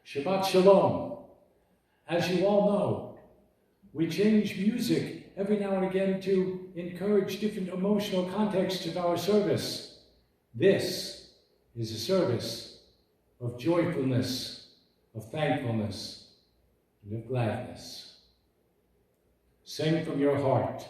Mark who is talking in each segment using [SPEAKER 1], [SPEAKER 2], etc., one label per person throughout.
[SPEAKER 1] Shabbat Shalom. As you all know, we change music every now and again to encourage different emotional contexts of our service. This is a service of joyfulness, of thankfulness, and of gladness. Sing from your heart.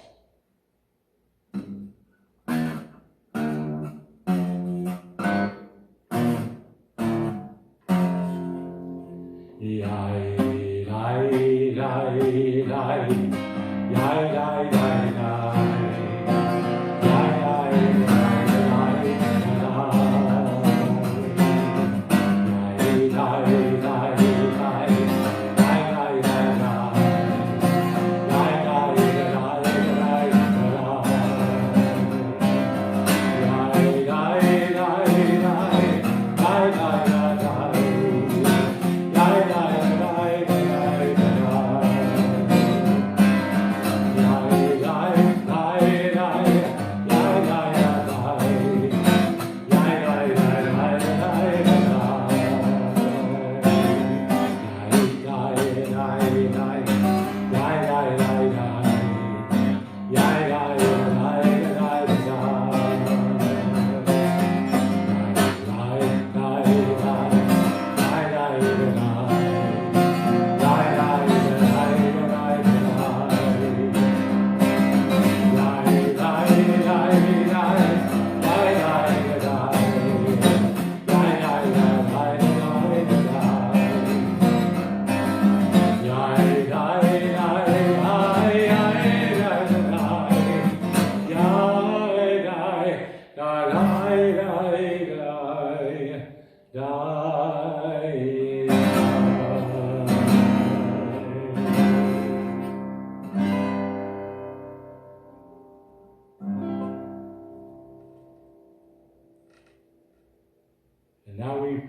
[SPEAKER 1] And now we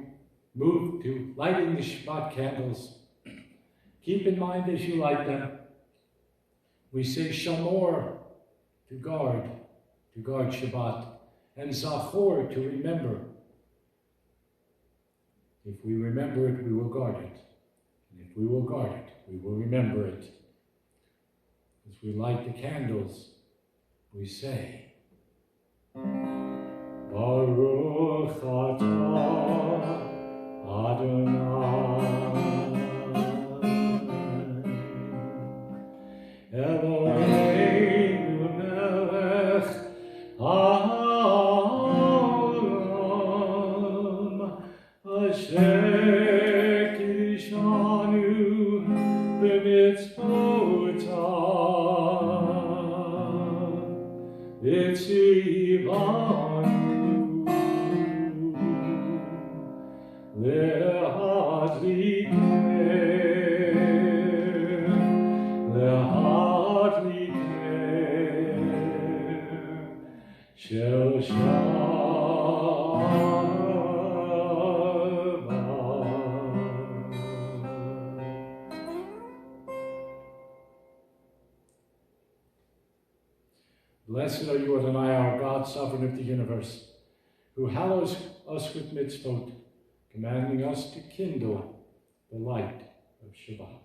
[SPEAKER 1] move to lighting the Shabbat candles. Keep in mind as you light them, we say Shamor, to guard Shabbat, and Zachor, to remember. If we remember it, we will guard it. And if we will guard it, we will remember it. As we light the candles, we say, Baruch atah Adonai Eloheinu melech haolam asher kiddushanu b'mitzvotav v'tzivanu Blessed are you, Adonai, our God, sovereign of the universe, who hallows us with mitzvot, commanding us to kindle the light of Shabbat.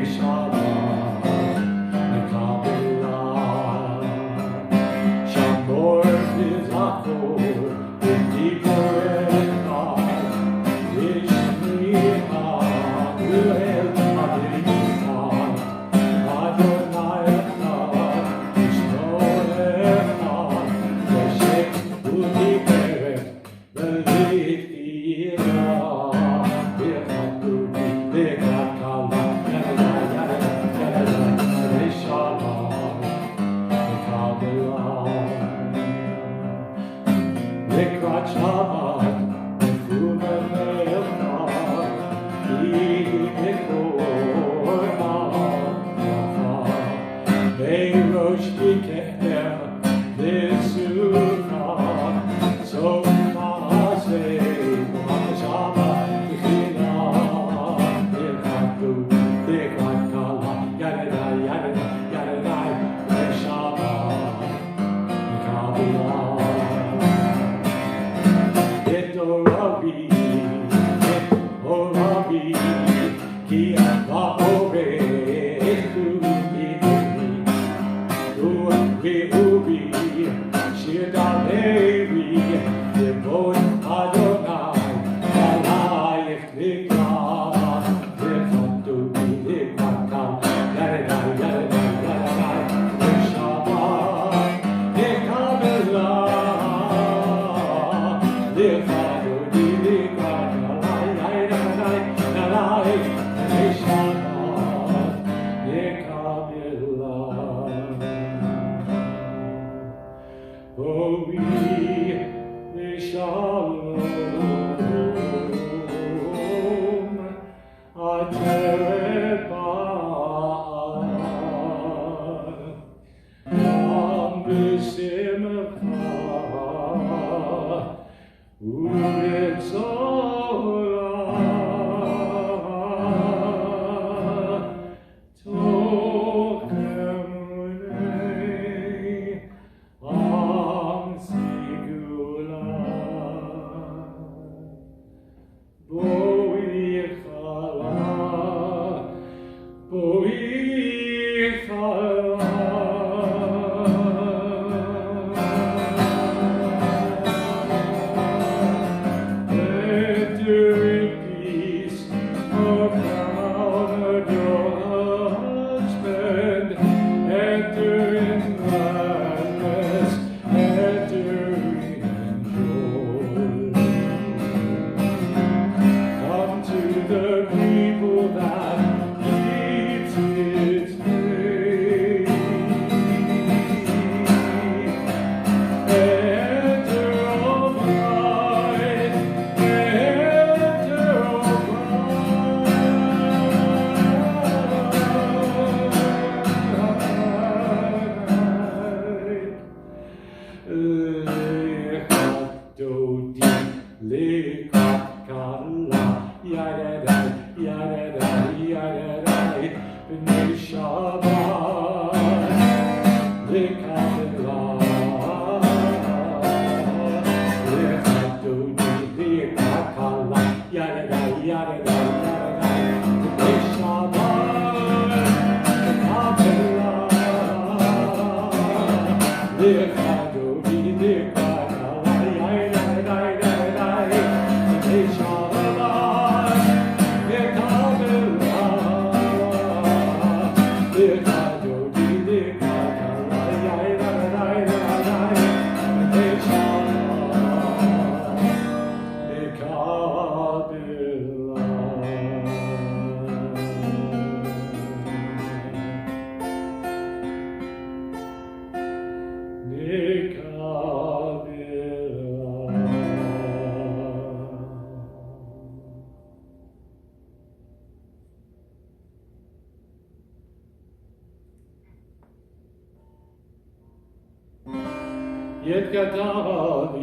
[SPEAKER 1] Shabbat,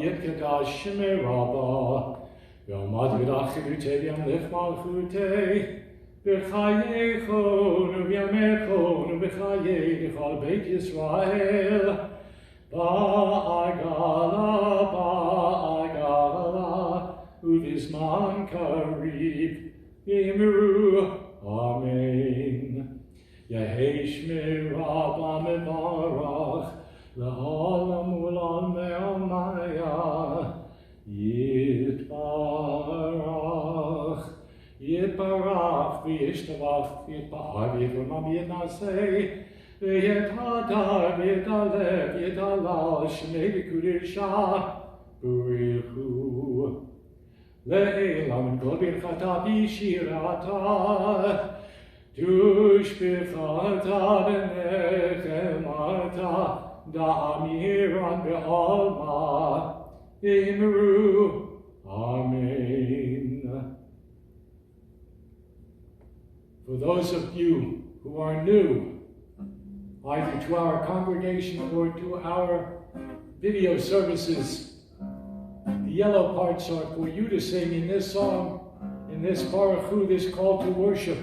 [SPEAKER 1] יתגדל שמי רבה, ועמד ורחילותי וימלך מלכותי, בחייכון ובימיכון ובחיי לכל בית ישראל. בעגלה, ובזמן קריב, אמרו אמן. יהי שמי רבה מברך, לעולם ולעולמי עלמיה, יתברך וישתבח ויתפאר ויתרומם ויתנשא ויתהדר ויתעלה ויתהלל שמי בקודשה בריחו לעילם כל ברכתה בשירתה תושבחתה ונחמתה דאמירן בעלמא אמרו אמן. For those of you who are new, either to our congregation or to our video services, the yellow parts are for you to sing in this song, in this Baruch, this call to worship.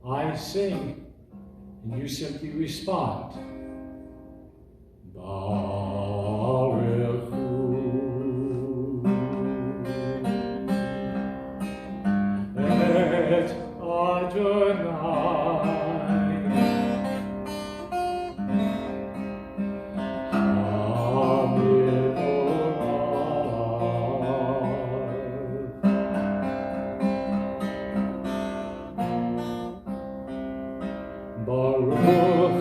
[SPEAKER 1] I sing, and you simply respond. Baruch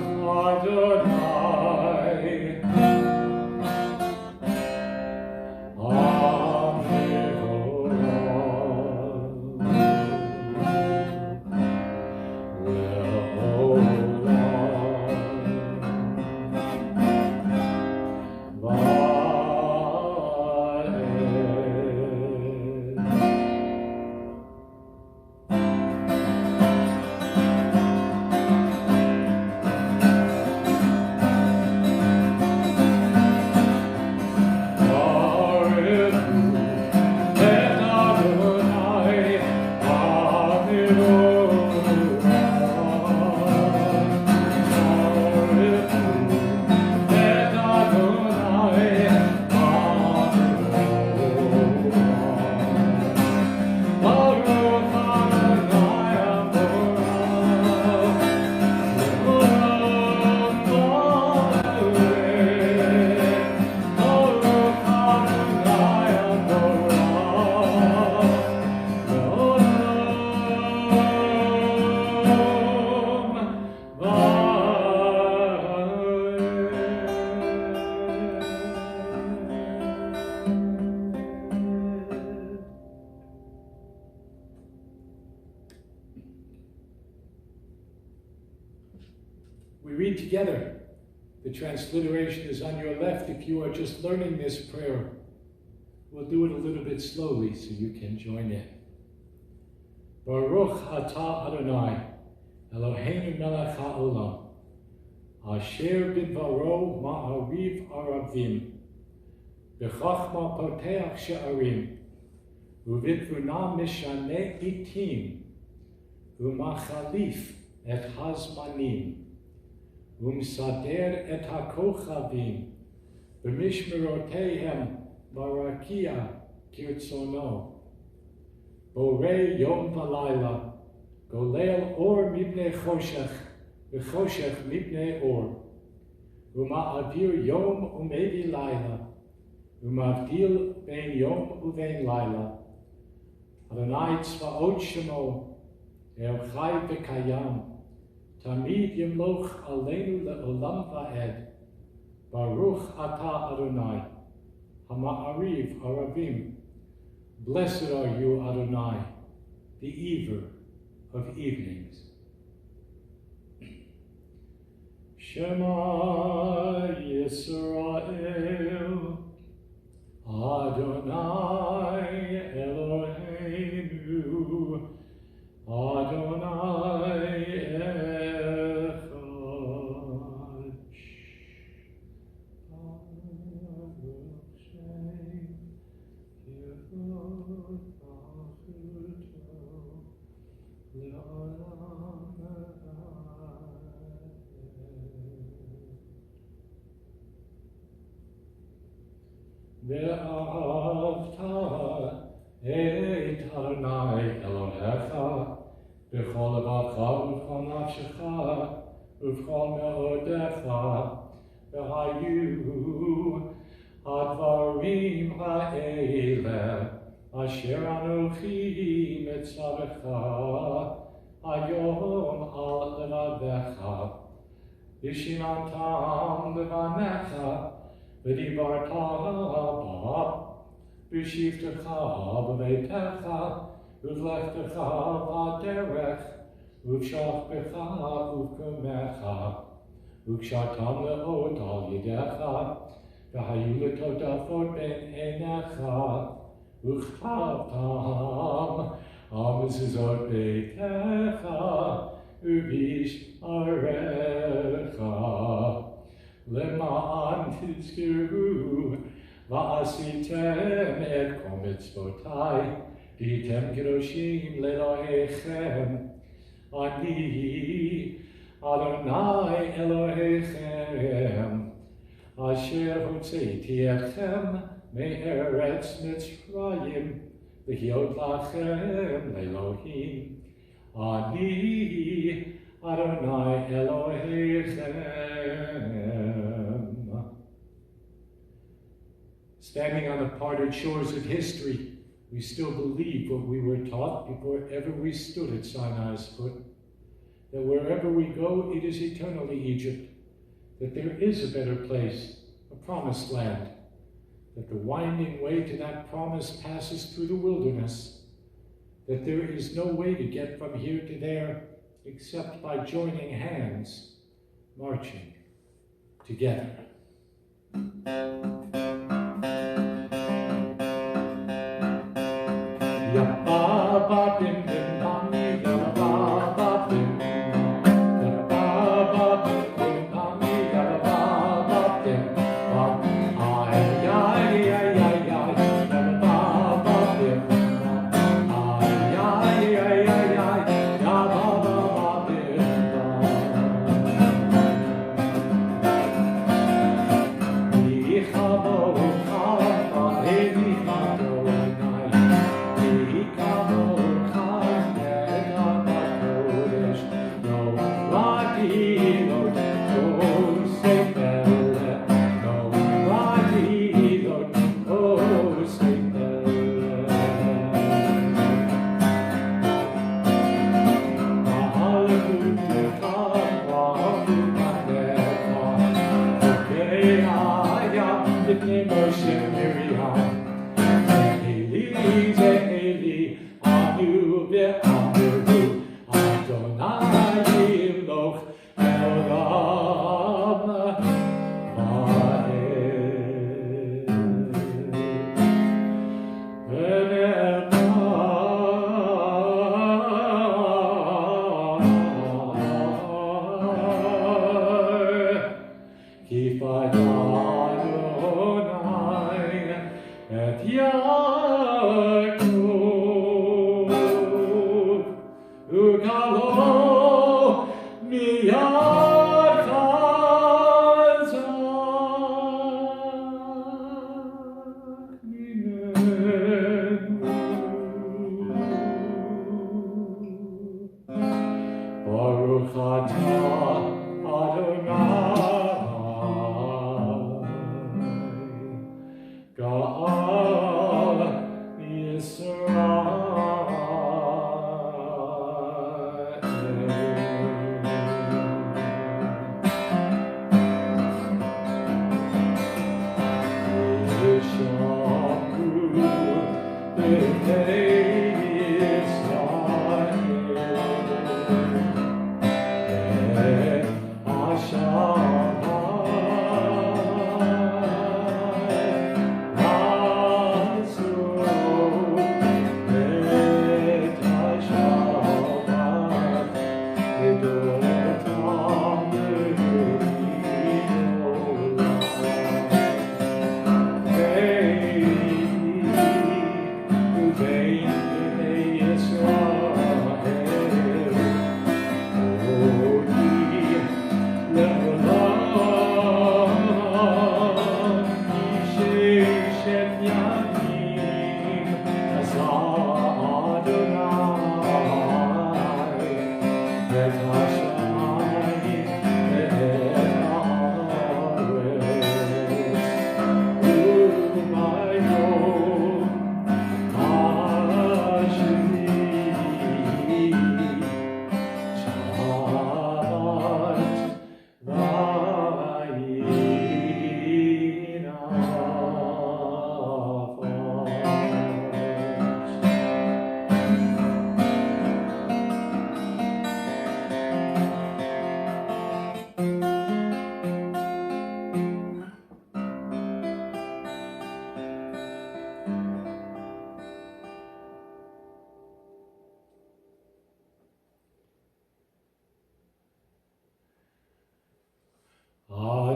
[SPEAKER 1] et Adonai. We read together. The transliteration is on your left if you are just learning this prayer. We'll do it a little bit slowly so you can join in. Baruch atah Adonai, Eloheinu melech haolam, asher bidvaro ma'ariv aravim, b'chachma poteach she'arim, u'vitvuna mishaneh itim, u'machalif et hazmanim, Umsader et hakochavim, b'mishmerotehem barakia kirtzono. Borei yom v'layla, golel or mibnei choshech, v'choshech mibnei or. Uma'avir yom umevi layla, umavdil ben yom uvein layla. Adonai tzvaot shemo, el chai v'kayam. Tamid yimloch aleinu le'olam va'ed. Baruch atah Adonai, hama'ariv aravim. Blessed are you, Adonai, the Ever of evenings. Shema Yisrael, Adonai Eloheinu, Adonai Echad. Baruch Shem Yevod Malchuto Le'olam Va'ed. Ve'ahavta et Adonai Elohecha b'chol levacha u'b'chol nafshecha u'b'chol me'odecha v'hayu advarim ha'ele asher anochi mitzavecha hayom al levavecha v'shinantam levanecha v'dibarta ba v'shivtecha b'veitecha v'vlechtecha b'derech v'vshachbecha uv'kumecha v'kshatam le'ot al yedecha v'hayu letotafot ben einecha v'chtavtam המזוזות ביתך ובשעריך, למען תזכרו ועשיתם את כל מצוותיי, והייתם קדושים לאלוהיכם. אני אדוני אלוהיכם, אשר הוצאתי אתכם מארץ מצרים, להיות לכם לאלוהים. אני אדוני אלוהיכם. Standing on the parted shores of history, we still believe what we were taught before ever we stood at Sinai's foot, that wherever we go, it is eternally Egypt, that there is a better place, a promised land, that the winding way to that promise passes through the wilderness, that there is no way to get from here to there except by joining hands, marching together.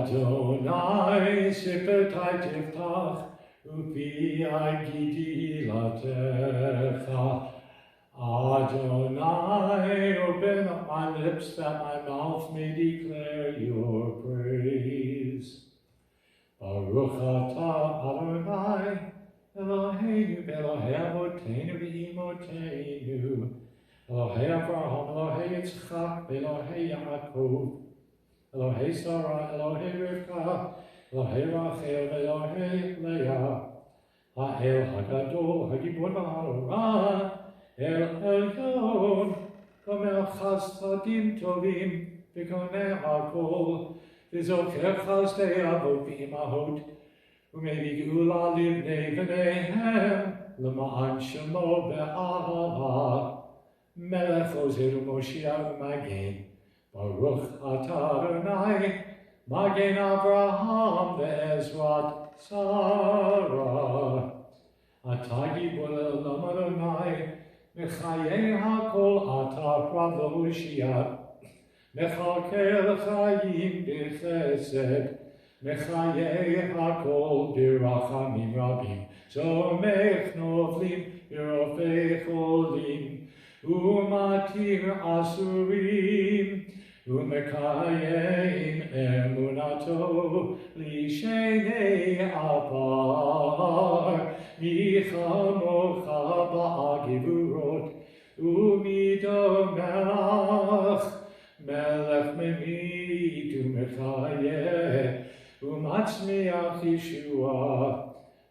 [SPEAKER 1] Adonai sipetai tiftach, upi agidi latecha. Adonai, open up my lips that my mouth may declare your praise. Baruch atah Adonai, Eloheinu Elohei Avotenu v'Imotenu, Elohei Avraham, Elohei Yitzchak, Elohei Yaakov, Elohei Sarah, Elohei Rivka, Elohei Rachel, Elohei Leah, Ha'el Hagadol, Hagibor V'Harorah, El Elyon, Gomel Chastadim Tovim, V'Gomel Hakol, V'Zocher Chasdei Avot V'Imahot, U'Mevi Geula Livnei V'Neihem, L'Ma'an Shemo Be'ahava, Melech Ozer U'Moshiach U'Magen, Baruch atah Adonai, Magen Avraham Ve'ezrat Sarah. Atah Gibor Elam Adonai, Mechayei HaKol atah Pravoshiach, Mechakel Chayim B'Chesed, Mechayei HaKol B'Rachamim Rabim, Zomech Novlim B'Rofei Cholim, Umatir Asurim, Umekayim Emunato, Lishenei Avar, Michamocha Ba'agivurot, Umido Melach, Melech Memit Umekayeh, Umatzmiach Yeshua,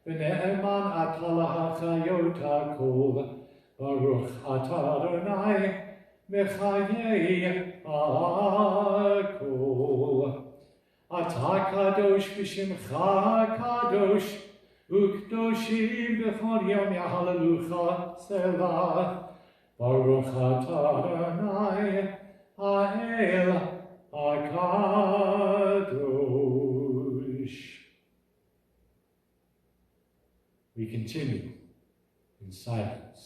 [SPEAKER 1] V'ne'eman Atala HaChayot HaKol, Baruch atah Adonai, Mechayei HaKol. Atah Kadosh B'Shimcha Kadosh, U'Kdoshim B'chol Yom Yahalelucha Selah. Baruch atah Adonai, Ha'el HaKadosh. We continue in silence.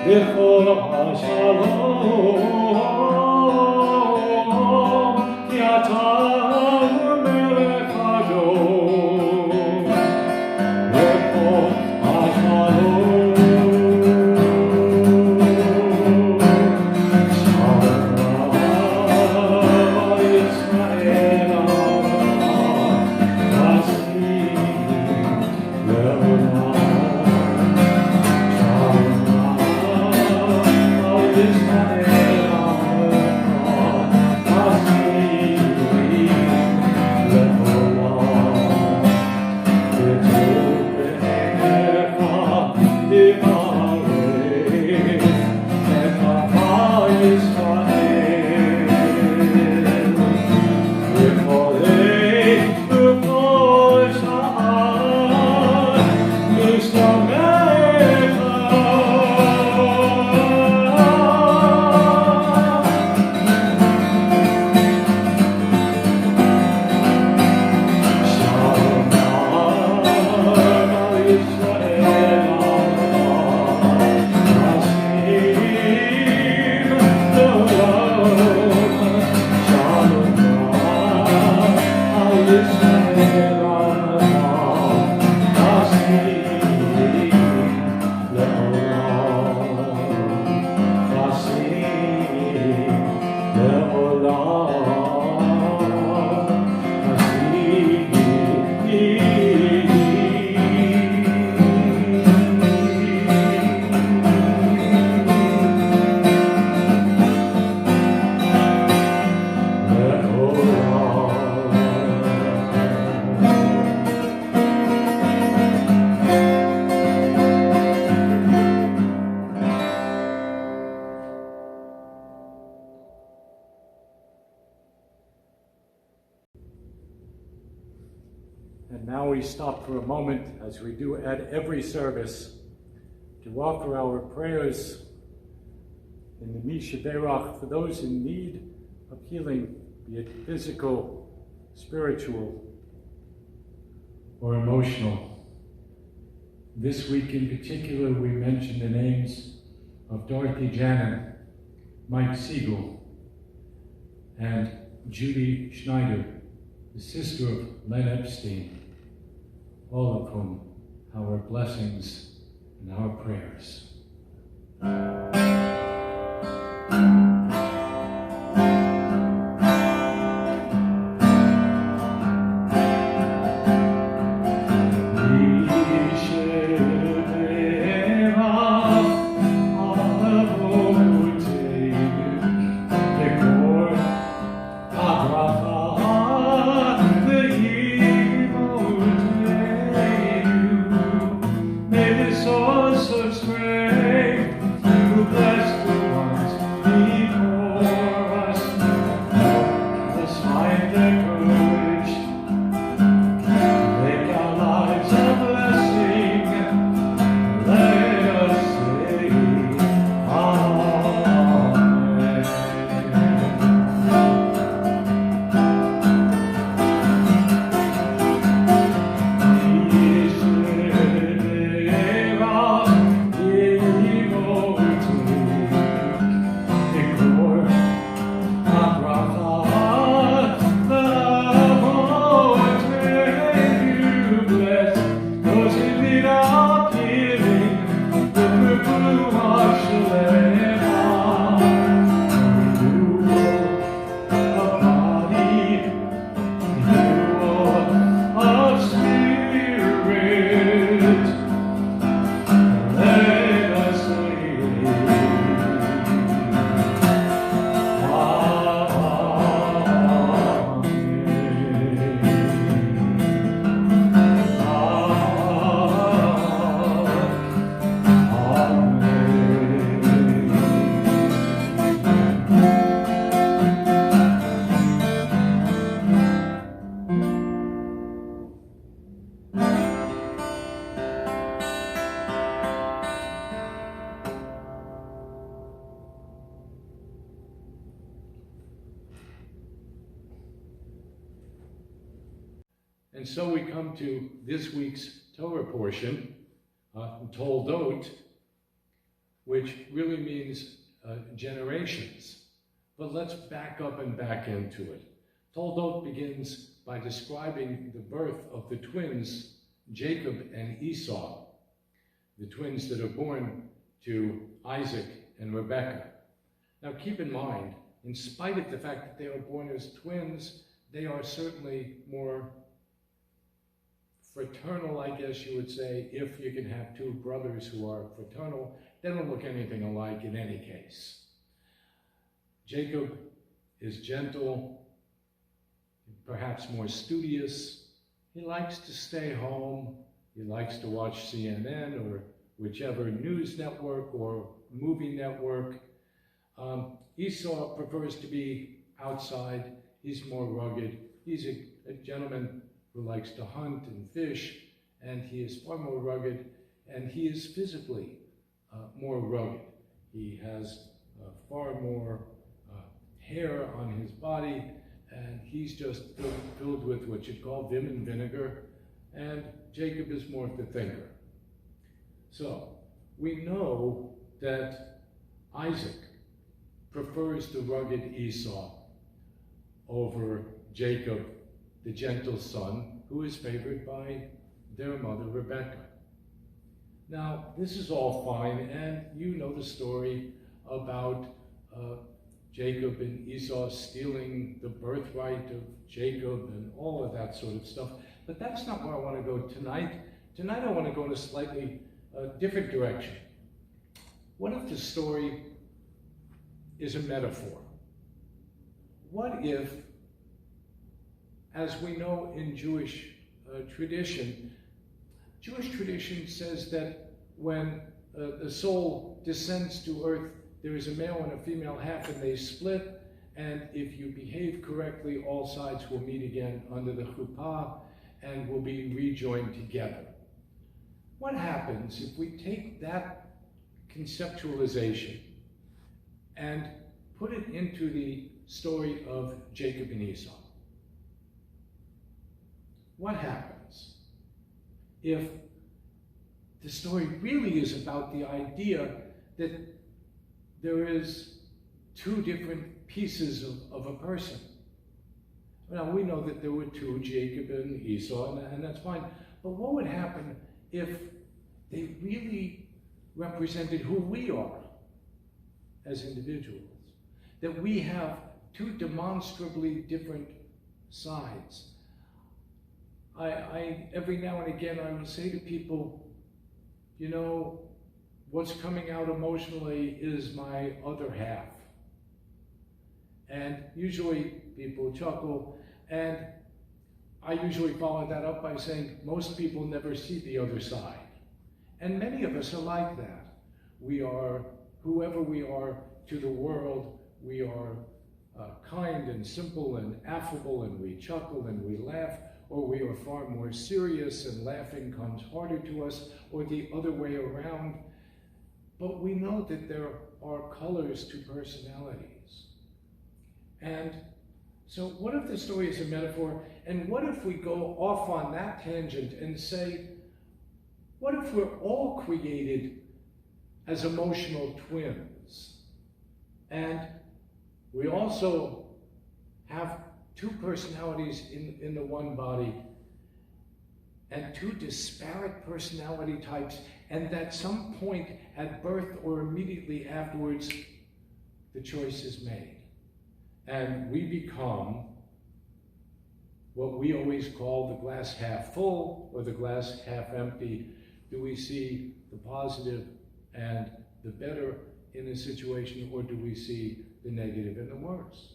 [SPEAKER 1] B'chol HaShalom always stop for a moment, as we do at every service, to offer our prayers in the Misha Berach for those in need of healing, be it physical, spiritual, or emotional. This week in particular, we mention the names of Dorothy Janin, Mike Siegel, and Judy Schneider, the sister of Len Epstein, all of whom our blessings and our prayers. And so we come to this week's Torah portion, Toldot, which really means generations. But let's back up and back into it. Toldot begins by describing the birth of the twins, Jacob and Esau, the twins that are born to Isaac and Rebekah. Now keep in mind, in spite of the fact that they are born as twins, they are certainly more fraternal, I guess you would say, if you can have two brothers who are fraternal. They don't look anything alike in any case. Jacob is gentle, perhaps more studious. He likes to stay home. He likes to watch CNN or whichever news network or movie network. Esau prefers to be outside. He's more rugged. He's a gentleman who likes to hunt and fish, and he is far more rugged, and he is physically more rugged. He has far more hair on his body, and he's just filled with what you'd call vim and vinegar, and Jacob is more of the thinker. So we know that Isaac prefers the rugged Esau over Jacob, the gentle son, who is favored by their mother, Rebekah. Now, this is all fine, and you know the story about Jacob and Esau stealing the birthright of Jacob and all of that sort of stuff. But that's not where I want to go tonight. Tonight I want to go in a slightly different direction. What if the story is a metaphor? What if, as we know in Jewish tradition says that when the soul descends to earth, there is a male and a female half, and they split, and if you behave correctly, all sides will meet again under the chuppah, and will be rejoined together. What happens if we take that conceptualization and put it into the story of Jacob and Esau? What happens if the story really is about the idea that there is two different pieces of a person? Now, we know that there were two, Jacob and Esau, and that's fine. But what would happen if they really represented who we are as individuals? That we have two demonstrably different sides. I every now and again, I will say to people, you know, what's coming out emotionally is my other half. And usually people chuckle, and I usually follow that up by saying most people never see the other side. And many of us are like that. We are, whoever we are to the world, we are kind and simple and affable, and we chuckle and we laugh, or we are far more serious and laughing comes harder to us, or the other way around. But we know that there are colors to personalities. And so what if the story is a metaphor, and what if we go off on that tangent and say, what if we're all created as emotional twins? And we also have two personalities in the one body, and two disparate personality types, and at some point at birth or immediately afterwards, the choice is made. And we become what we always call the glass half full or the glass half empty. Do we see the positive and the better in a situation, or do we see the negative and the worse?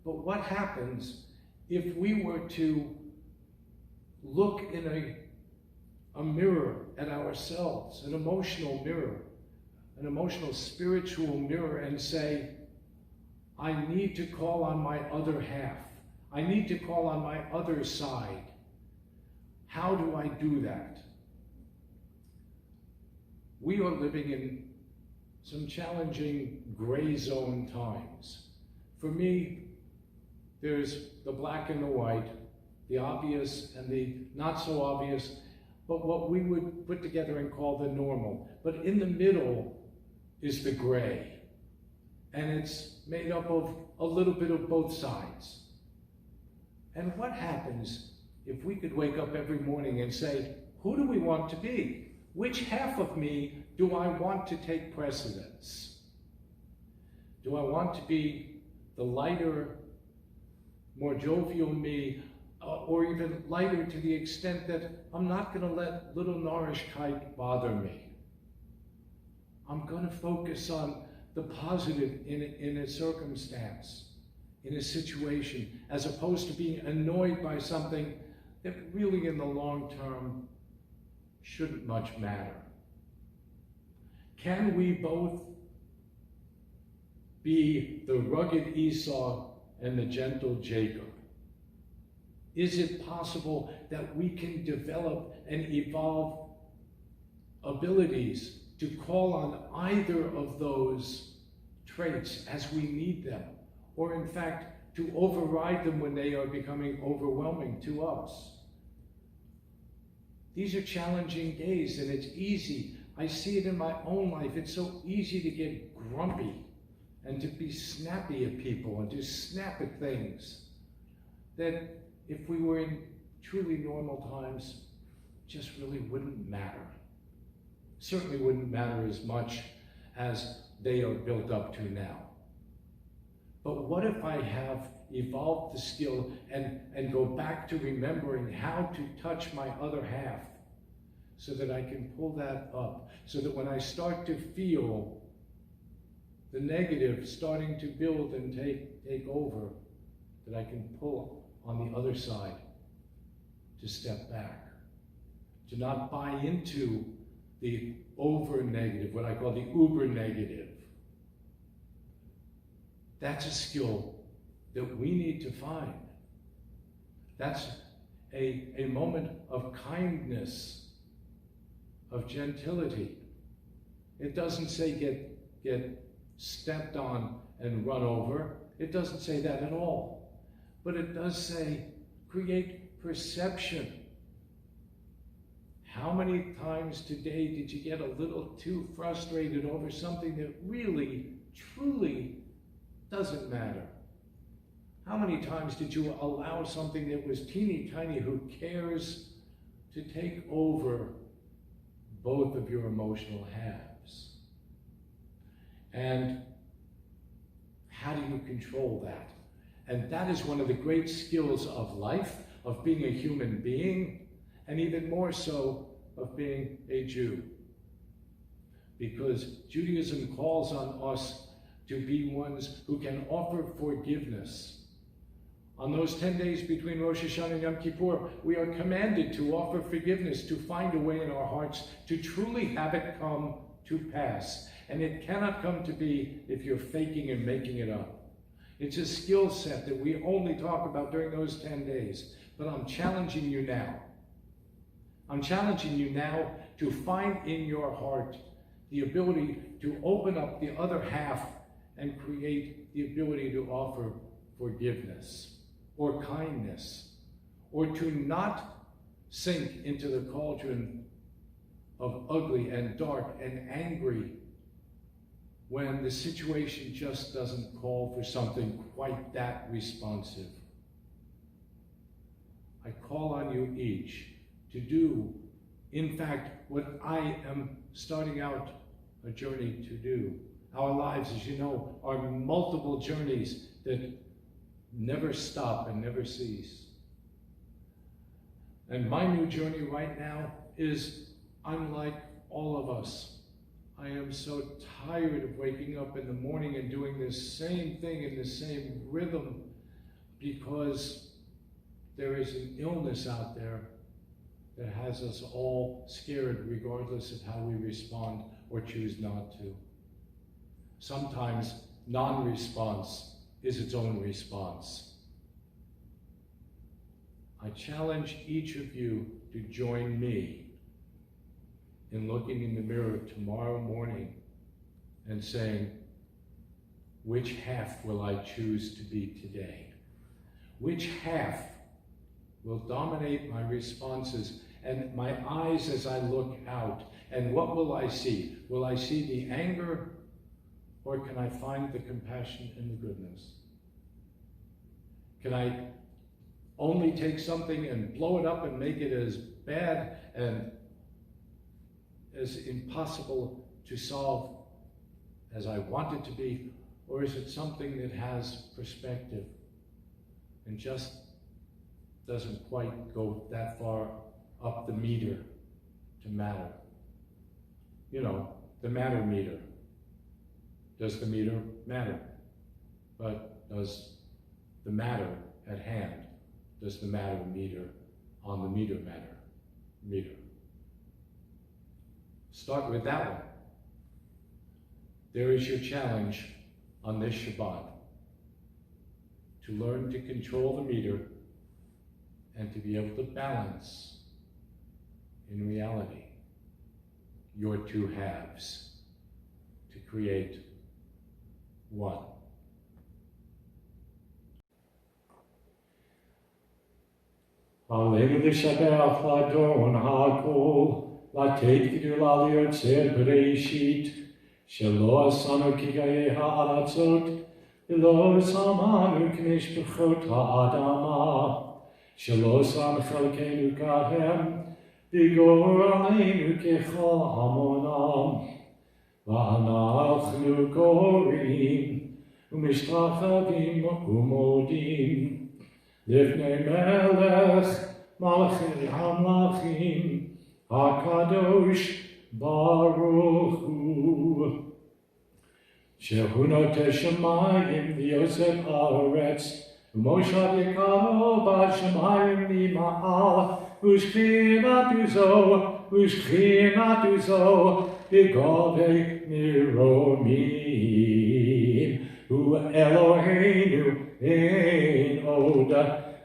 [SPEAKER 1] But what happens if we were to look in a mirror at ourselves, an emotional mirror, an emotional spiritual mirror, and say, I need to call on my other half. I need to call on my other side. How do I do that? We are living in some challenging gray zone times. For me, there's the black and the white, the obvious and the not so obvious, but what we would put together and call the normal. But in the middle is the gray. And it's made up of a little bit of both sides. And what happens if we could wake up every morning and say, who do we want to be? Which half of me do I want to take precedence? Do I want to be the lighter, more jovial me, or even lighter to the extent that I'm not going to let little Narishkeit bother me? I'm going to focus on the positive in a circumstance, in a situation, as opposed to being annoyed by something that really in the long term shouldn't much matter. Can we both be the rugged Esau and the gentle Jacob? Is it possible that we can develop and evolve abilities to call on either of those traits as we need them, or in fact, to override them when they are becoming overwhelming to us? These are challenging days, and it's easy. I see it in my own life. It's so easy to get grumpy and to be snappy at people and to snap at things that if we were in truly normal times, just really wouldn't matter. Certainly wouldn't matter as much as they are built up to now. But what if I have evolved the skill and go back to remembering how to touch my other half so that I can pull that up, so that when I start to feel the negative starting to build and take over, that I can pull on the other side to step back, to not buy into the over negative, what I call the uber negative. That's a skill that we need to find. a moment of kindness, of gentility. It doesn't say get stepped on and run over. It doesn't say that at all. But it does say create perception. How many times today did you get a little too frustrated over something that really, truly doesn't matter? How many times did you allow something that was teeny tiny, who cares, to take over both of your emotional halves? And how do you control that? And that is one of the great skills of life, of being a human being, and even more so of being a Jew. Because Judaism calls on us to be ones who can offer forgiveness. On those 10 days between Rosh Hashanah and Yom Kippur, we are commanded to offer forgiveness, to find a way in our hearts to truly have it come to pass. And it cannot come to be if you're faking and making it up. It's a skill set that we only talk about during those 10 days. But I'm challenging you now. I'm challenging you now to find in your heart the ability to open up the other half and create the ability to offer forgiveness or kindness, or to not sink into the cauldron of ugly and dark and angry when the situation just doesn't call for something quite that responsive. I call on you each to do, in fact, what I am starting out a journey to do. Our lives, as you know, are multiple journeys that never stop and never cease. And my new journey right now is, I'm like all of us. I am so tired of waking up in the morning and doing this same thing in the same rhythm, because there is an illness out there that has us all scared regardless of how we respond or choose not to. Sometimes non-response is its own response. I challenge each of you to join me in looking in the mirror tomorrow morning and saying, which half will I choose to be today? Which half will dominate my responses and my eyes as I look out? And what will I see? Will I see the anger, or can I find the compassion and the goodness? Can I only take something and blow it up and make it as bad and as impossible to solve as I want it to be? Or is it something that has perspective and just doesn't quite go that far up the meter to matter? You know, the matter meter. Does the meter matter? But does the matter at hand, does the matter meter on the meter matter? Meter. Start with that one. There is your challenge on this Shabbat, to learn to control the meter and to be able to balance, in reality, your two halves to create one. Aleinu l'shabeach l'adon ha'kol, לתת גדולה ליוצר בראשית, שלא עשנו כגאי הארצות, ולא שמנו כמשפחות האדמה, שלא שם חלקנו כהם, וגור עלינו ככל המונם. ואנחנו קוראים ומשתחווים ומודים לפני מלך מלכי המלכים, הקדוש ברוך הוא, שהוא נוטה שמיים ויוצר הארץ, ומושב יקרו בשמיים ממעל, ושכינתו זו בגובה מרומים. הוא אלוהינו אין עוד,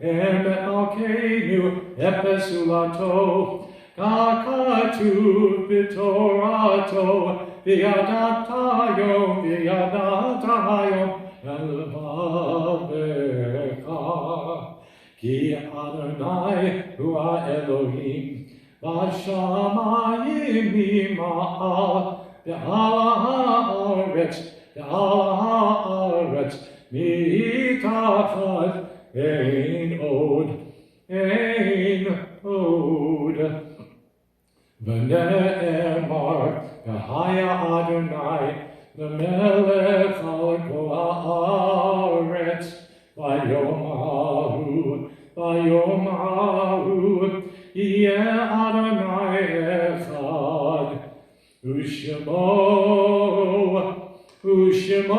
[SPEAKER 1] Malkeinu epesulato, kakatu bitorato, viadatayo, elvavecha. Ki Adonai hu Elohim, Vashamayim mima'al, Be'al ha'aretz, mitachad, ein od. V'ne'emar, V'haya Adonai, L'melech al kol ha'aretz, Vayom ahu, Yeh Adonai echad, Ushemo echad,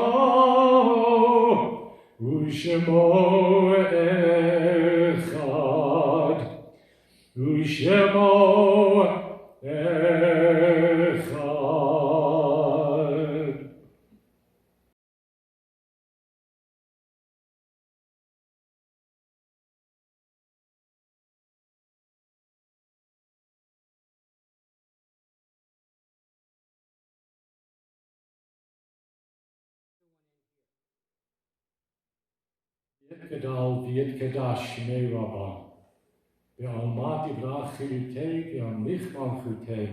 [SPEAKER 1] Ushemo echad. Yitgadal v'yitgadash shmei Rabbah, v'almat yivrach chilutei v'amlich malchutei,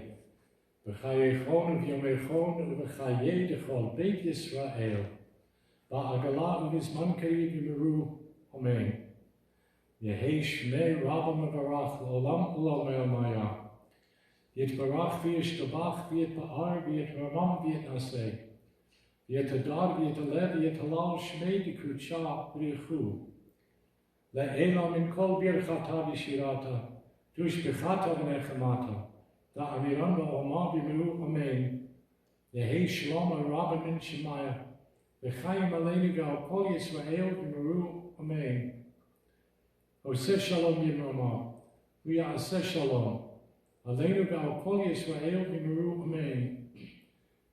[SPEAKER 1] v'chayechon v'yomechon v'chayei dechol beit Yisrael, v'agala u'vizmankei v'miru, Amen. Yehei shmei Rabbah mevarach l'olam u'lamel maya, yitbarach v'yishtabach v'yitba'ar v'yitramam v'yitnaseh, Yetadar v'yetalev v'yetalal shmei dikutsha v'richu. Le'elam min kol birchata v'shirata, dush b'chata v'nechemata, da'amiran v'oma v'miru amen. Yehei shloma rabba min shemaya, v'chayim aleinu v'al kol Yisrael v'miru amen. Oseh shalom yimrama, v'ya'aseh shalom, aleinu v'al kol Yisrael v'miru amen.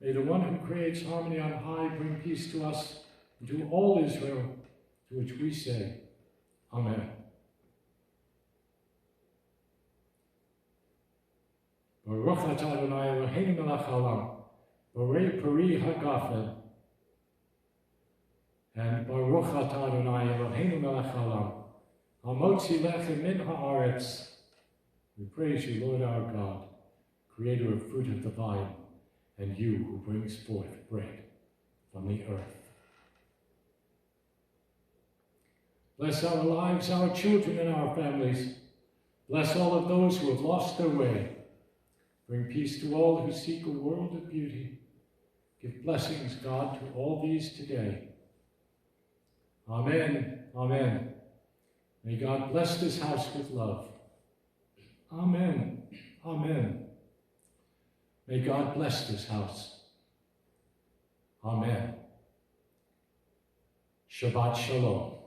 [SPEAKER 1] May the one who creates harmony on high bring peace to us and to all Israel, to which we say, Amen. Baruch atah Adonai Eloheinu melech haolam, borei peri hagafel. And Baruch atah Adonai Eloheinu melech haolam, hamotzi lechem min haaretz. We praise you, Lord our God, creator of fruit of the vine, and you who brings forth bread from the earth. Bless our lives, our children, and our families. Bless all of those who have lost their way. Bring peace to all who seek a world of beauty. Give blessings, God, to all these today. Amen. Amen. May God bless this house with love. Amen. Amen. May God bless this house. Amen. Shabbat Shalom.